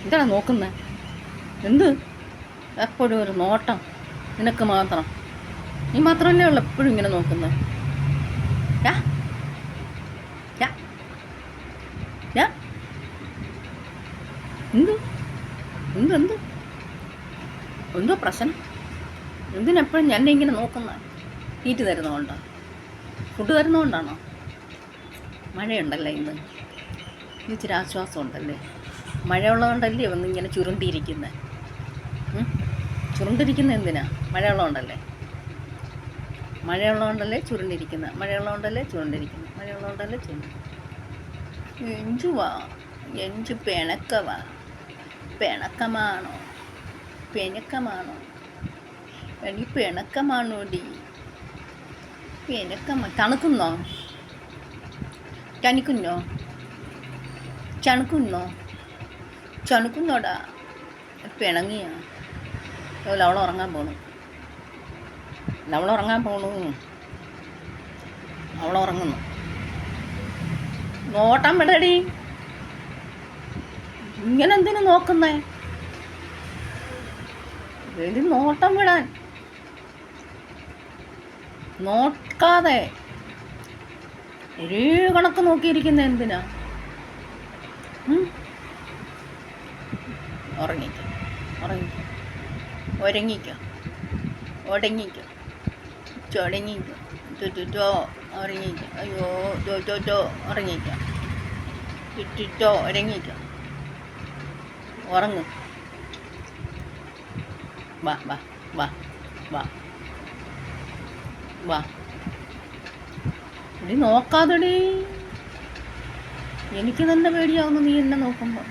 എന്താണ് നോക്കുന്നത്? എന്ത് എപ്പോഴും ഒരു നോട്ടം നിനക്ക് മാത്രം? നീ മാത്രമല്ലേ ഉള്ളു എപ്പോഴും ഇങ്ങനെ നോക്കുന്നത്? എന്ത് എന്ത് എന്ത് എന്തോ പ്രശ്നം? എന്തിനെപ്പോഴും എന്നെ ഇങ്ങനെ നോക്കുന്ന? തീറ്റ് തരുന്നതുകൊണ്ടോ? ഫുഡ് തരുന്നതുകൊണ്ടാണോ? മഴയുണ്ടല്ലേ ഇന്ന്, ഇച്ചിരി ആശ്വാസം ഉണ്ടല്ലേ? മഴയുള്ളതുകൊണ്ടല്ലേ ഒന്നിങ്ങനെ ചുരുണ്ടിരിക്കുന്നത്? ചുരുണ്ടിരിക്കുന്നത് എന്തിനാ? മഴയുള്ളതുകൊണ്ടല്ലേ ചുരുണ്ടിരിക്കുന്നത്. മഴയുള്ളതുകൊണ്ടല്ലേ ചുരുണ്ടിരിക്കുന്നത്. എഞ്ചുവാ എഞ്ചു പിണക്കമാണോ? എടി പിണക്കമാണോടി? തണുക്കുന്നോ? ചണുക്കുന്നോടാ? പിണങ്ങിയ അവളുറങ്ങാൻ പോണു. അവളുറങ്ങുന്നു. നോട്ടം വിടടി. ഇങ്ങനെ എന്തിനു നോക്കുന്നേ? വെടി നോട്ടം വിടാൻ. നോക്കാതെ ഒരേ കണക്ക് നോക്കിയിരിക്കുന്ന എന്തിനാ? ഉറങ്ങിക്കോ. ഒരങ്ങിക്കോ. ഉറങ്ങിക്കോ. അയ്യോ ഉറങ്ങിക്കോ. ഉറങ്ങിക്കോ. ഉറങ്ങ്. വാ ഇടി നോക്കാതെടി. എനിക്ക് തന്നെ പേടിയാവുന്നു നീ എന്നെ നോക്കുമ്പോൾ.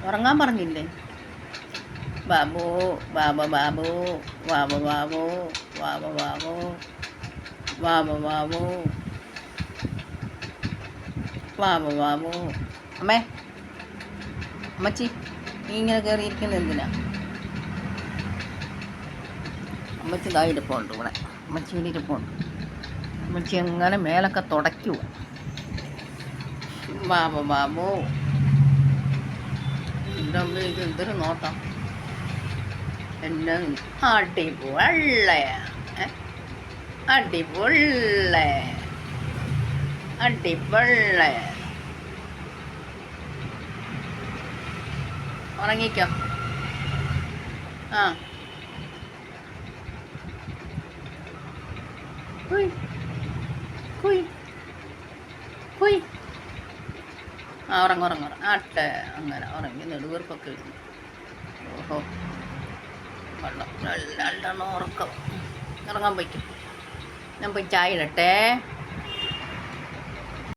ഉറങ്ങാൻ പറഞ്ഞില്ലേ? ബാബു. അമ്മച്ചി നീ ഇങ്ങനെ കയറിയിരിക്കുന്നത് എന്തിനാ? അമ്മച്ചി ഇതാ ഇരിപ്പുണ്ട് ഇവിടെ. അമ്മച്ചിയുടെ ഇരിപ്പുണ്ട്. അമ്മച്ചി എങ്ങനെ മേലൊക്കെ തുടയ്ക്കൂ. ബാബു എൻ്റെ അമ്മ, ഇത് എന്തൊരു നോട്ടം! എന്നെ അടിപൊളി. ഉറങ്ങിക്കോ. ഉറങ്ങ ആട്ടെ. അങ്ങനെ ഉറങ്ങി നെടുവീർപ്പൊക്കെ ഇരുന്നു. ഓഹോ, വെള്ളം രണ്ടെണ്ണം ഉറക്കം. ഉറങ്ങാൻ പറ്റും. ഞാൻ പോയി ചായ ഇടട്ടെ.